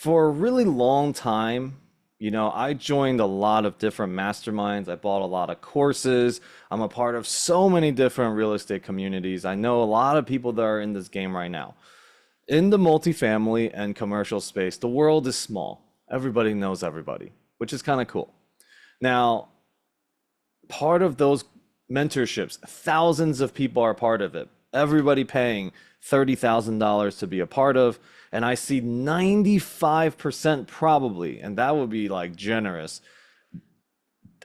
For a really long time, I joined a lot of different masterminds. I bought a lot of courses. I'm a part of so many different real estate communities. I know a lot of people that are in this game right now. In the multifamily and commercial space, the world is small. Everybody knows everybody, which is kind of cool. Now, part of those mentorships, thousands of people are part of it. Everybody paying $30,000 to be a part of. And I see 95% probably, and that would be like generous,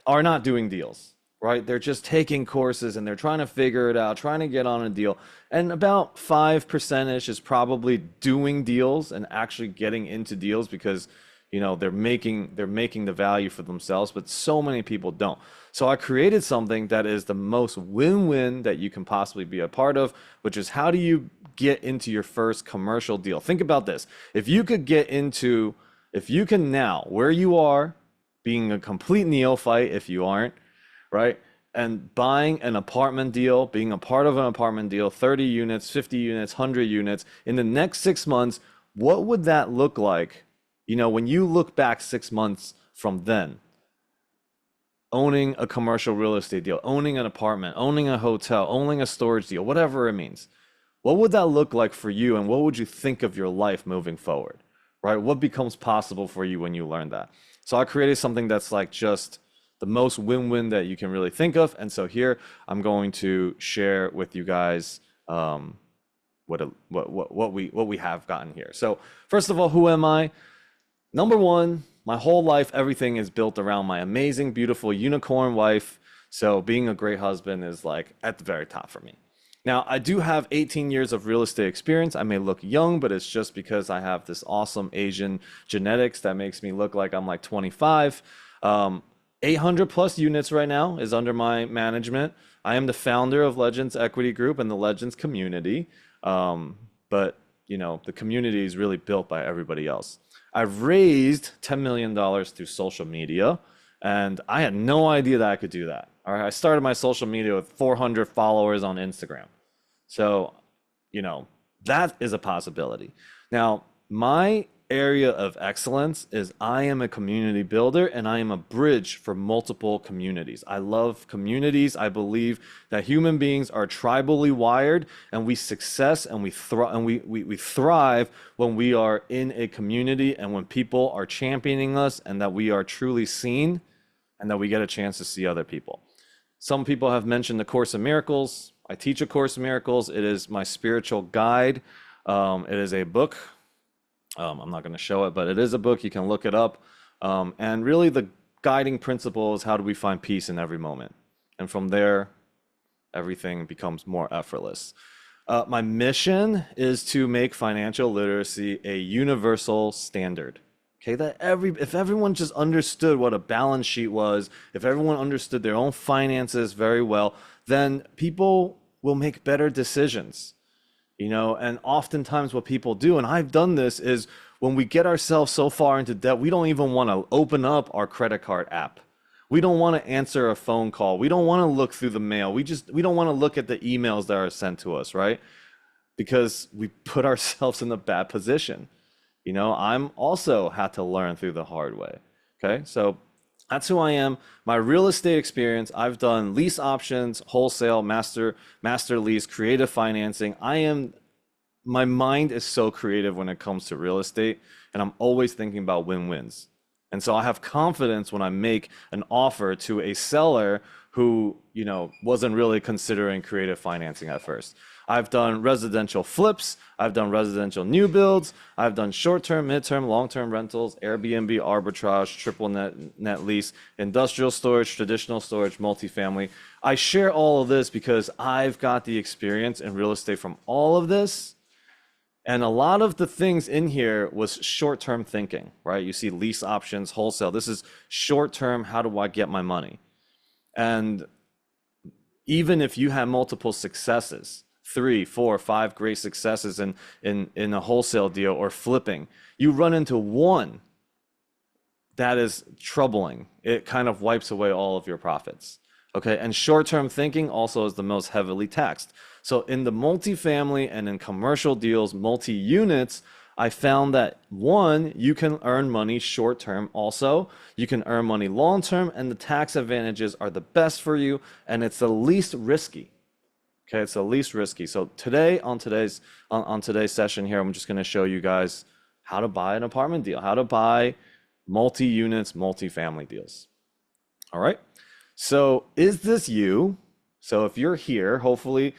are not doing deals, right? They're just taking courses and they're trying to figure it out, trying to get on a deal. And about 5% is probably doing deals and actually getting into deals because they're making the value for themselves, but so many people don't. So I created something that is the most win-win that you can possibly be a part of, which is how do you get into your first commercial deal? Think about this. If you can now, where you are, being a complete neophyte if you aren't, right? And buying an apartment deal, being a part of an apartment deal, 30 units, 50 units, 100 units, in the next 6 months, what would that look like? When you look back 6 months from then, owning a commercial real estate deal, owning an apartment, owning a hotel, owning a storage deal, whatever it means, what would that look like for you? And what would you think of your life moving forward, right? What becomes possible for you when you learn that? So I created something that's like just the most win-win that you can really think of. And so here I'm going to share with you guys what we have gotten here. So first of all, who am I? Number one, my whole life, everything is built around my amazing, beautiful unicorn wife. So being a great husband is like at the very top for me. Now, I do have 18 years of real estate experience. I may look young, but it's just because I have this awesome Asian genetics that makes me look like I'm like 25. 800 plus units right now is under my management. I am the founder of Legends Equity Group and the Legends community. But the community is really built by everybody else. I've raised $10 million through social media, and I had no idea that I could do that. All right, I started my social media with 400 followers on Instagram. So, that is a possibility. Now, my area of excellence is I am a community builder and I am a bridge for multiple communities. I love communities. I believe that human beings are tribally wired and we success and we thrive when we are in a community and when people are championing us and that we are truly seen and that we get a chance to see other people. Some people have mentioned the Course in Miracles. I teach a Course in Miracles. It is my spiritual guide. It is a book. I'm not going to show it, but it is a book. You can look it up. And really the guiding principle is how do we find peace in every moment? And from there, everything becomes more effortless. My mission is to make financial literacy a universal standard. Okay, if everyone just understood what a balance sheet was, if everyone understood their own finances very well, then people will make better decisions. And oftentimes what people do, and I've done this, is when we get ourselves so far into debt, we don't even want to open up our credit card app. We don't want to answer a phone call. We don't want to look through the mail. We don't want to look at the emails that are sent to us, right? Because we put ourselves in a bad position. I'm also had to learn through the hard way. Okay, so that's who I am. My real estate experience, I've done lease options, wholesale, master lease, creative financing. My mind is so creative when it comes to real estate, and I'm always thinking about win-wins. And so I have confidence when I make an offer to a seller who, wasn't really considering creative financing at first. I've done residential flips. I've done residential new builds. I've done short-term, mid-term, long-term rentals, Airbnb arbitrage, triple net lease, industrial storage, traditional storage, multifamily. I share all of this because I've got the experience in real estate from all of this. And a lot of the things in here was short-term thinking, right? You see lease options, wholesale. This is short-term, how do I get my money? And even if you have multiple successes, 3, 4, 5 great successes in a wholesale deal or flipping, you run into one that is troubling. It kind of wipes away all of your profits. Okay, and short-term thinking also is the most heavily taxed. So in the multifamily and in commercial deals, multi-units, I found that one, you can earn money short term also, you can earn money long term, and the tax advantages are the best for you, and it's the least risky. Okay, it's the least risky. So today on today's session here, I'm just going to show you guys how to buy an apartment deal, how to buy multi-units, multi-family deals. All right. So is this you? So if you're here, hopefully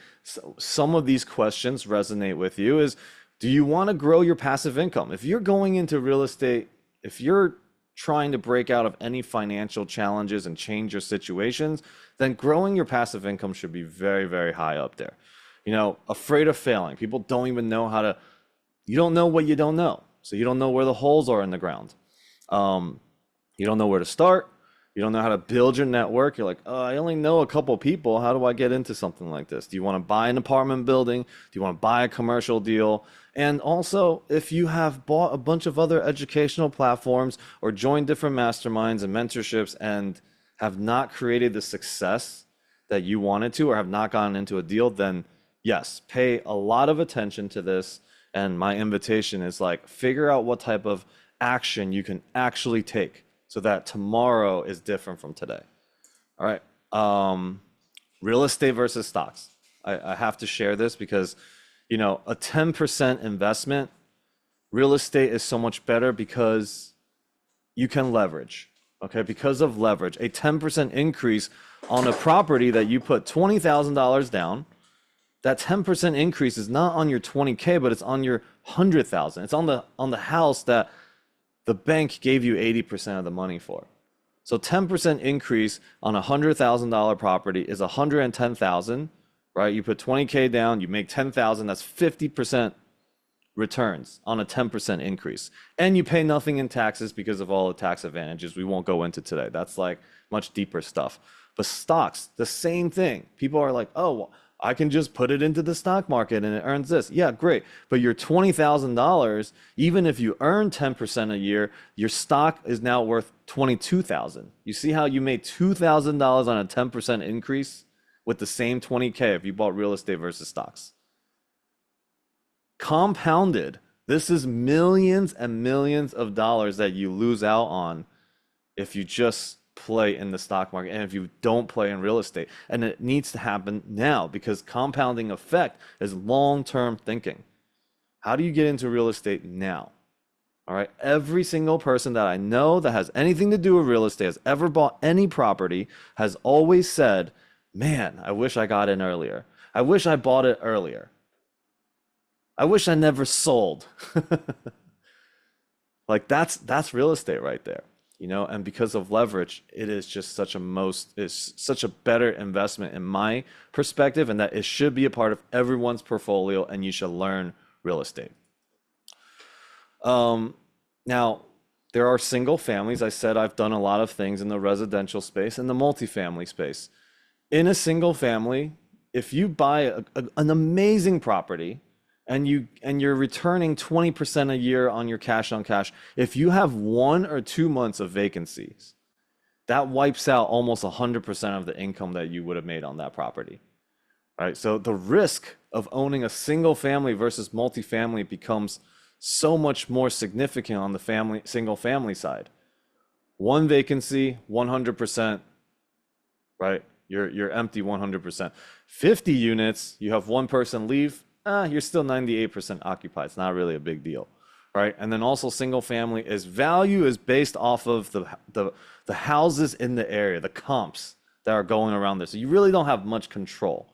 some of these questions resonate with you. Is do you want to grow your passive income? If you're going into real estate, if you're trying to break out of any financial challenges and change your situations, then growing your passive income should be very, very high up there. You know, afraid of failing. People don't even know how to, you don't know what you don't know. So you don't know where the holes are in the ground. You don't know where to start. You don't know how to build your network. You're like, oh, I only know a couple people. How do I get into something like this? Do you want to buy an apartment building? Do you want to buy a commercial deal? And also, if you have bought a bunch of other educational platforms or joined different masterminds and mentorships and have not created the success that you wanted to or have not gotten into a deal, then yes, pay a lot of attention to this. And my invitation is like, figure out what type of action you can actually take so that tomorrow is different from today. All right. Real estate versus stocks. I have to share this because, you know, a 10% investment, real estate is so much better because you can leverage. Okay. Because of leverage, a 10% increase on a property that you put $20,000 down, that 10% increase is not on your 20K, but it's on your 100,000. It's on the house that the bank gave you 80% of the money for. So 10% increase on a $100,000 property is 110,000, right? You put 20K down, you make 10,000, that's 50% returns on a 10% increase. And you pay nothing in taxes because of all the tax advantages we won't go into today. That's like much deeper stuff. But stocks, the same thing. People are like, oh, well, I can just put it into the stock market and it earns this. Yeah, great. But your $20,000, even if you earn 10% a year, your stock is now worth $22,000. You see how you made $2,000 on a 10% increase with the same 20K if you bought real estate versus stocks. Compounded, this is millions and millions of dollars that you lose out on if you just play in the stock market and if you don't play in real estate. And it needs to happen now because compounding effect is long-term thinking. How do you get into real estate now? All right. Every single person that I know that has anything to do with real estate, has ever bought any property, has always said, man, I wish I got in earlier. I wish I bought it earlier. I wish I never sold. Like that's real estate right there. You know, and because of leverage, it is just it's such a better investment in my perspective, and that it should be a part of everyone's portfolio, and you should learn real estate. Now, there are single families. I said I've done a lot of things in the residential space and the multifamily space. In a single family, if you buy an amazing property, and you're returning 20% a year on your cash on cash, if you have 1 or 2 months of vacancies, that wipes out almost 100% of the income that you would have made on that property. All right, so the risk of owning a single family versus multifamily becomes so much more significant on the single family side. 1 vacancy, 100%, right? You're empty 100%. 50 units, you have 1 person leave, you're still 98% occupied. It's not really a big deal, right? And then also single family value is based off of the houses in the area, the comps that are going around there. So you really don't have much control.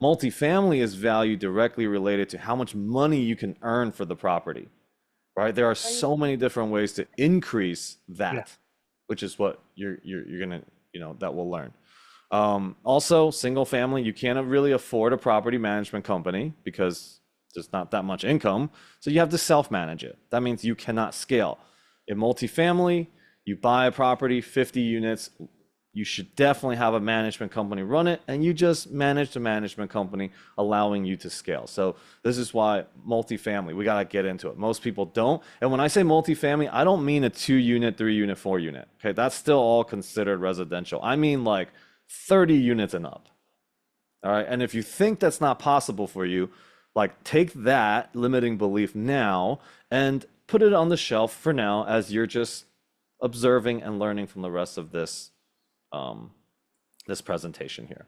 Multifamily is value directly related to how much money you can earn for the property, right? There are so many different ways to increase that, which is what you're gonna, that we'll learn. Also, single family, you can't really afford a property management company because there's not that much income. So you have to self-manage it. That means you cannot scale. In multifamily, you buy a property, 50 units, you should definitely have a management company run it, and you just manage the management company, allowing you to scale. So this is why multifamily, we got to get into it. Most people don't. And when I say multifamily, I don't mean a 2-unit, 3-unit, 4-unit. Okay, that's still all considered residential. I mean like 30 units and up. All right. And if you think that's not possible for you, Like take that limiting belief now and put it on the shelf for now as you're just observing and learning from the rest of um, this presentation here.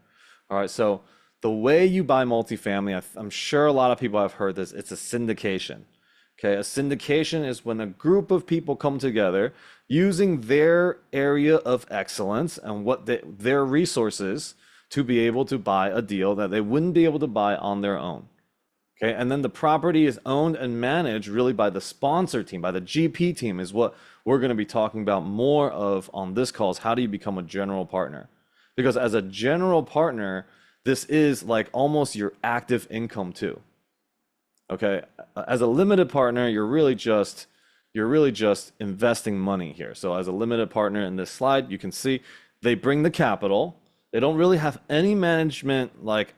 All right, so the way you buy multifamily, I'm sure a lot of people have heard this, it's a syndication. Okay, a syndication is when a group of people come together using their area of excellence and their resources to be able to buy a deal that they wouldn't be able to buy on their own. Okay, and then the property is owned and managed really by the sponsor team, by the GP team, is what we're going to be talking about more of on this call, is how do you become a general partner? Because as a general partner, this is like almost your active income too. Okay, as a limited partner, you're really just investing money here. So as a limited partner in this slide, you can see they bring the capital. They don't really have any management like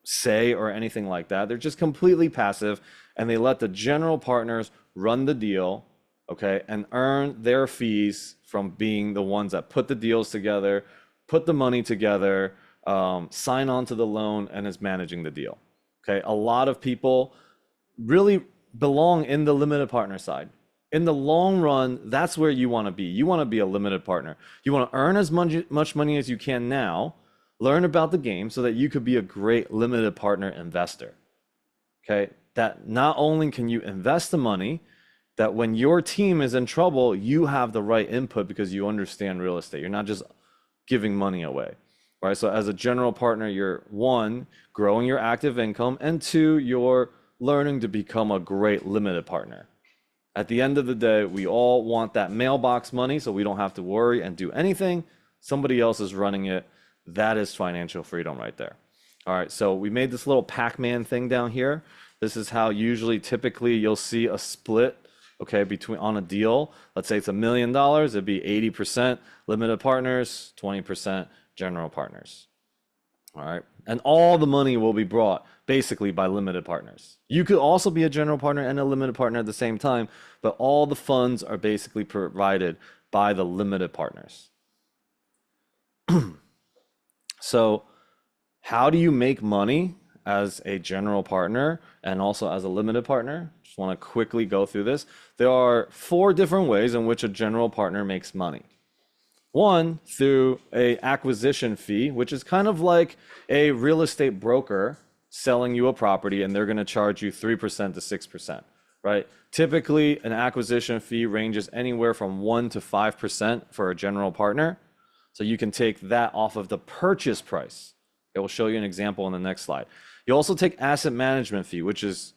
say or anything like that. They're just completely passive, and they let the general partners run the deal, okay, and earn their fees from being the ones that put the deals together, put the money together, sign on to the loan, and is managing the deal. Okay, a lot of people really belong in the limited partner side. In the long run, that's where you want to be. You want to be a limited partner. You want to earn as much money as you can now, learn about the game so that you could be a great limited partner investor. Okay, that not only can you invest the money, that when your team is in trouble, you have the right input because you understand real estate. You're not just giving money away. Right? So as a general partner, you're one, growing your active income, and two, you're learning to become a great limited partner. At the end of the day, we all want that mailbox money so we don't have to worry and do anything. Somebody else is running it. That is financial freedom right there. All right, so we made this little Pac-Man thing down here. This is how typically you'll see a split, okay, on a deal. Let's say it's $1 million, it'd be 80% limited partners, 20% general partners. All right, and all the money will be brought basically by limited partners. You could also be a general partner and a limited partner at the same time, but all the funds are basically provided by the limited partners. So how do you make money as a general partner and also as a limited partner? Just want to quickly go through this. There are 4 different ways in which a general partner makes money. One, through a acquisition fee, which is kind of like a real estate broker selling you a property, and they're going to charge you 3% to 6%, right? Typically, an acquisition fee ranges anywhere from 1% to 5% for a general partner. So you can take that off of the purchase price. I will show you an example in the next slide. You also take asset management fee, which is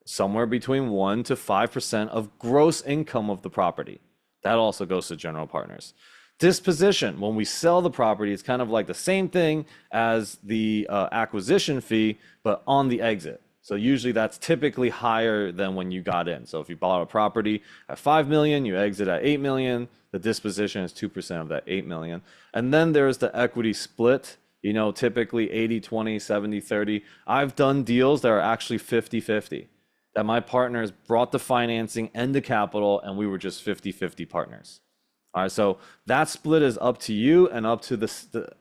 somewhere between 1% to 5% of gross income of the property. That also goes to general partners. Disposition, when we sell the property, it's kind of like the same thing as the acquisition fee, but on the exit. So usually that's typically higher than when you got in. So if you bought a property at 5 million, you exit at 8 million, the disposition is 2% of that 8 million. And then there's the equity split, typically 80-20, 70-30. I've done deals that are actually 50-50, that my partners brought the financing and the capital, and we were just 50-50 partners. All right, so that split is up to you and up to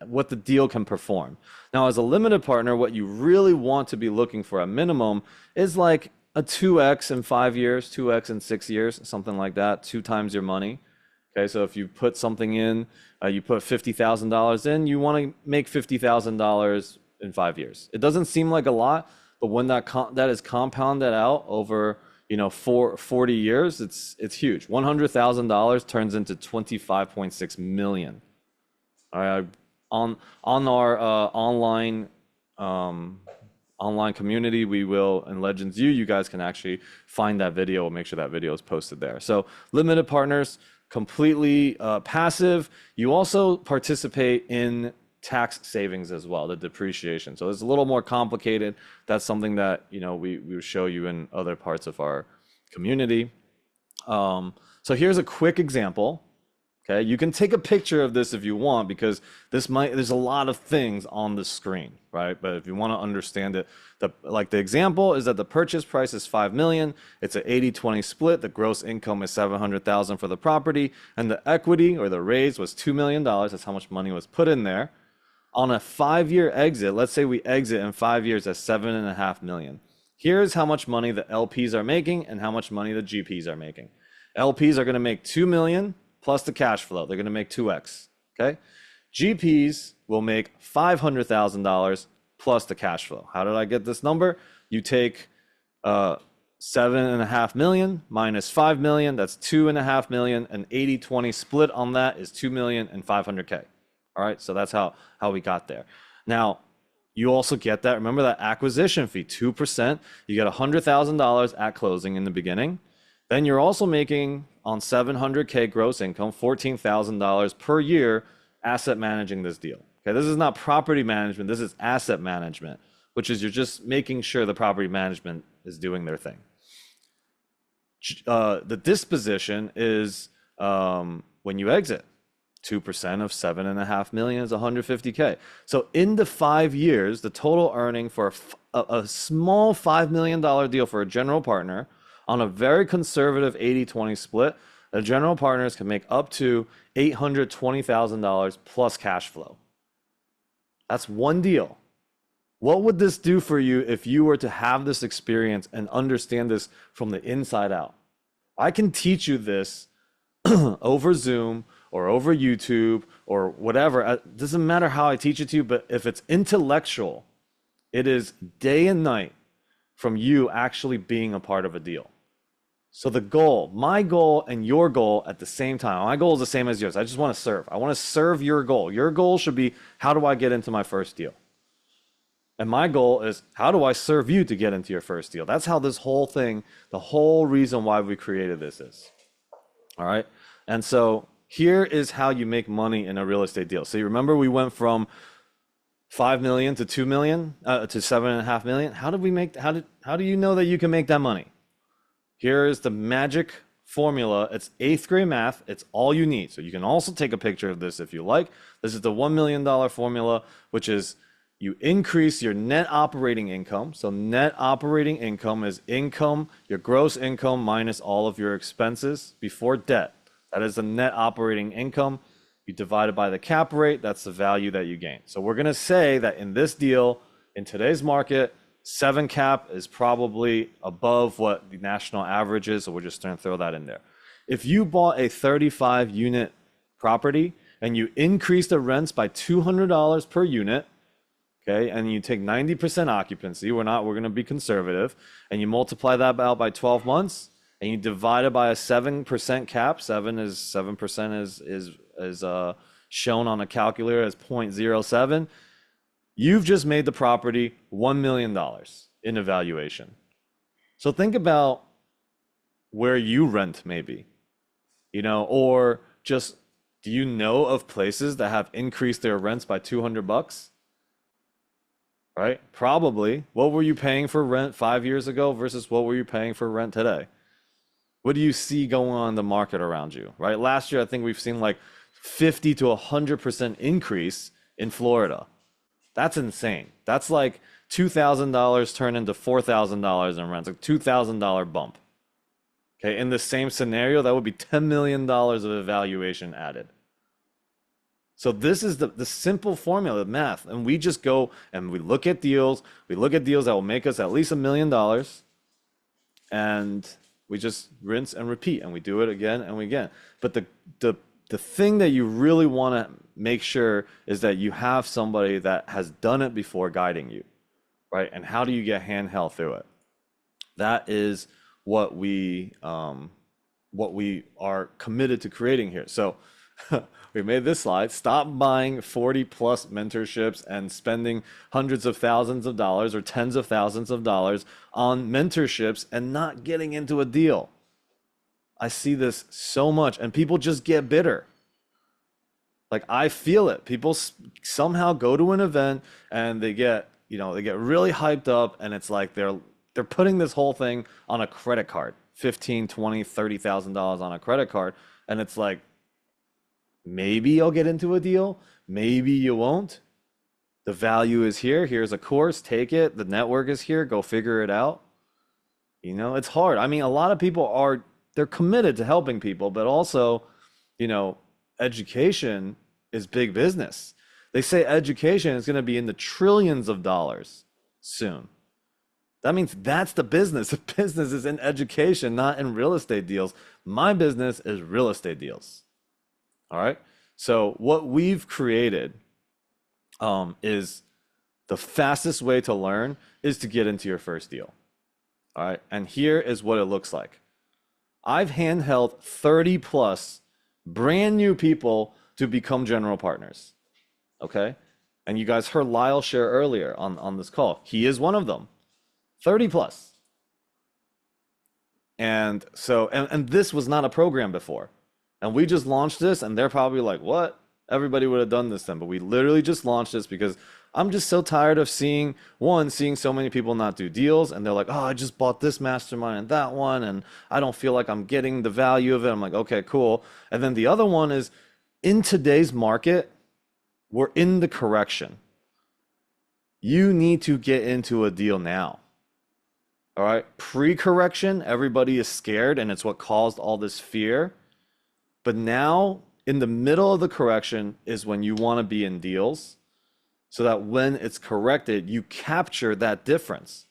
what the deal can perform. Now, as a limited partner, what you really want to be looking for at minimum is like a 2x in 5 years, 2x in 6 years, something like that, 2 times your money. Okay, so if you put something in, you put $50,000 in, you want to make $50,000 in 5 years. It doesn't seem like a lot, but when that is compounded out over 40 years, it's huge. $100,000 turns into 25.6 million. All right, on our online community, we will, in Legends U, you guys can actually find that video. We'll make sure that video is posted there. So limited partners, completely passive. You also participate in tax savings as well, the depreciation. So it's a little more complicated. That's something that we will show you in other parts of our community. So here's a quick example. Okay, you can take a picture of this if you want, because there's a lot of things on the screen, right? But if you want to understand it, the example is that the purchase price is 5 million. It's an 80-20 split. The gross income is 700,000 for the property, and the equity or the raise was $2 million. That's how much money was put in there. On a 5-year exit, let's say we exit in 5 years at 7.5 million. Here's how much money the LPs are making and how much money the GPs are making. LPs are going to make 2 million plus the cash flow. They're going to make 2x. Okay. GPs will make $500,000 plus the cash flow. How did I get this number? You take 7.5 million minus 5 million. That's 2.5 million. An 80-20 split on that is 2 million and 500K. All right. So that's how we got there. Now, you also get that. Remember that acquisition fee, 2%. You get $100,000 at closing in the beginning. Then you're also making on 700K gross income, $14,000 per year asset managing this deal. Okay, this is not property management. This is asset management, which is you're just making sure the property management is doing their thing. The disposition is when you exit. 2% of 7.5 million is 150K. So in the 5 years, the total earning for a small $5 million deal for a general partner on a very conservative 80-20 split, the general partners can make up to $820,000 plus cash flow. That's one deal. What would this do for you if you were to have this experience and understand this from the inside out? I can teach you this over Zoom or over YouTube or whatever. It doesn't matter how I teach it to you, but if it's intellectual, it is day and night from you actually being a part of a deal. So the goal, my goal and your goal at the same time, my goal is the same as yours. I just want to serve. I want to serve your goal. Your goal should be, how do I get into my first deal? And my goal is, how do I serve you to get into your first deal? That's how this whole thing, the whole reason why we created this is. All right. And so here is how you make money in a real estate deal. So you remember we went from 5 million to 2 million to 7.5 million. How do you know that you can make that money? Here is the magic formula. It's 8th grade math. It's all you need. So you can also take a picture of this if you like. This is the $1 million formula, which is you increase your net operating income. So net operating income is income, your gross income minus all of your expenses before debt. That is the net operating income. You divide it by the cap rate. That's the value that you gain. So we're going to say that in this deal, in today's market, 7 cap is probably above what the national average is. So we're just going to throw that in there. If you bought a 35 unit property and you increase the rents by $200 per unit, okay, and you take 90% occupancy, we're going to be conservative, and you multiply that out by 12 months, and you divide it by a 7% cap. 7% is shown on a calculator as 0.07. You've just made the property $1 million in evaluation. So think about where you rent maybe, or just, do you know of places that have increased their rents by $200? Right? Probably. What were you paying for rent 5 years ago versus what were you paying for rent today? What do you see going on in the market around you, right? Last year, I think we've seen like 50 to 100% increase in Florida. That's insane. That's like $2,000 turned into $4,000 in rent, a $2,000 bump. Okay, in the same scenario, that would be $10 million of evaluation added. So this is the simple formula, the math. And we just go and we look at deals. We look at deals that will make us at least $1 million. And we just rinse and repeat, and we do it again and again. But the thing that you really want to make sure is that you have somebody that has done it before guiding you, right? And how do you get handheld through it? That is what we are committed to creating here. So we made this slide. Stop buying 40 plus mentorships and spending hundreds of thousands of dollars or tens of thousands of dollars on mentorships and not getting into a deal. I see this so much, and people just get bitter. Like, I feel it. People somehow go to an event and they get really hyped up, and it's like they're putting this whole thing on a credit card, $15,000, $20,000, $30,000 on a credit card, and it's like, maybe you'll get into a deal, maybe you won't. The value is here. Here's a course, take it. The network is here. Go figure it out. It's hard. I mean, a lot of people they're committed to helping people, but also, education is big business. They say education is going to be in the trillions of dollars soon. That means that's the business. The business is in education, not in real estate deals. My business is real estate deals. All right. So what we've created is the fastest way to learn is to get into your first deal. All right. And here is what it looks like. I've handheld 30 plus brand new people to become general partners. Okay. And you guys heard Lyle share earlier on this call. He is one of them. 30 plus. And so, and this was not a program before. And we just launched this, and they're probably like, what? Everybody would have done this then. But we literally just launched this because I'm just so tired of seeing so many people not do deals. And they're like, oh, I just bought this mastermind and that one, and I don't feel like I'm getting the value of it. I'm like, okay, cool. And then the other one is, in today's market, we're in the correction. You need to get into a deal now. All right. Pre-correction, everybody is scared, and it's what caused all this fear. But now, in the middle of the correction is when you want to be in deals, so that when it's corrected, you capture that difference.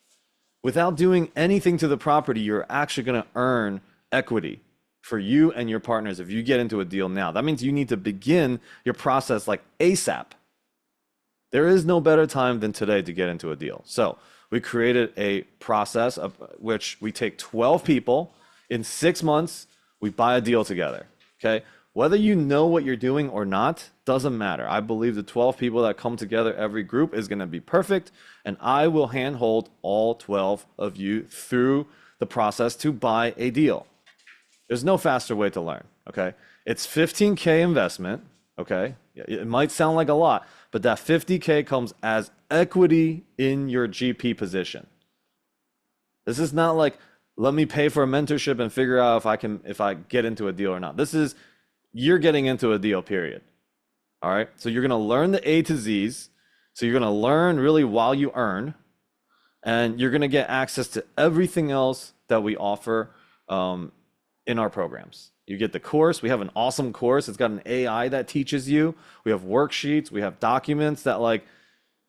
Without doing anything to the property, you're actually going to earn equity for you and your partners if you get into a deal now. That means you need to begin your process like ASAP. There is no better time than today to get into a deal. So we created a process of which we take 12 people in 6 months, we buy a deal together. Okay. Whether you know what you're doing or not, doesn't matter. I believe the 12 people that come together every group is going to be perfect. And I will handhold all 12 of you through the process to buy a deal. There's no faster way to learn. Okay. It's 15K investment. Okay. It might sound like a lot, but that 50K comes as equity in your GP position. This is not like, let me pay for a mentorship and figure out if I get into a deal or not. This is, you're getting into a deal, period. All right. So you're going to learn the A to Z's. So you're going to learn really while you earn, and you're going to get access to everything else that we offer in our programs. You get the course. We have an awesome course. It's got an AI that teaches you. We have worksheets. We have documents that, like,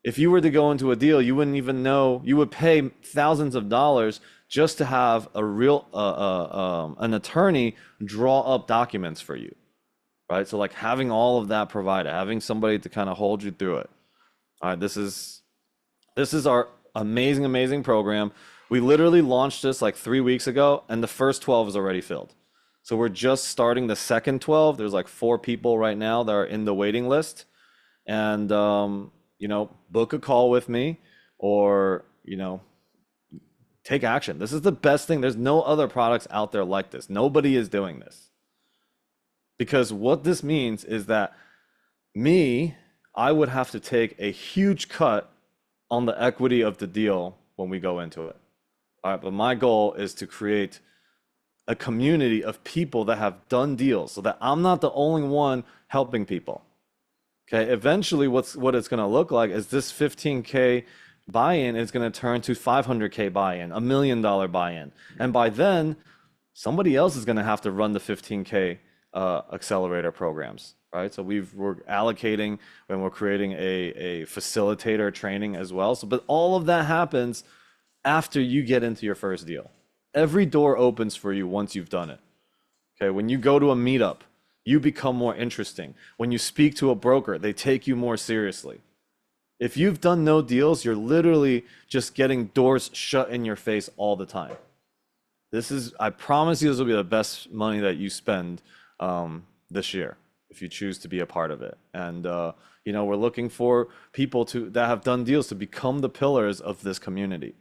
if you were to go into a deal, you wouldn't even know. You would pay thousands of dollars just to have a real an attorney draw up documents for you, right? So like having all of that provided, having somebody to kind of hold you through it. All right, this is our amazing program. We literally launched this like 3 weeks ago, and the first 12 is already filled. So we're just starting the second 12. There's like 4 people right now that are in the waiting list, and book a call with me, or take action. This is the best thing. There's no other products out there like this. Nobody is doing this. Because what this means is that I would have to take a huge cut on the equity of the deal when we go into it. All right, but my goal is to create a community of people that have done deals so that I'm not the only one helping people. Okay, eventually what it's going to look like is this 15K buy-in is going to turn to 500K buy-in, $1 million buy-in. And by then, somebody else is going to have to run the 15K accelerator programs, right? So we're allocating when we're creating a facilitator training as well. So, but all of that happens after you get into your first deal. Every door opens for you once you've done it. Okay, when you go to a meetup, you become more interesting. When you speak to a broker, they take you more seriously. If you've done no deals, you're literally just getting doors shut in your face all the time. I promise you, this will be the best money that you spend this year if you choose to be a part of it. And we're looking for people that have done deals to become the pillars of this community.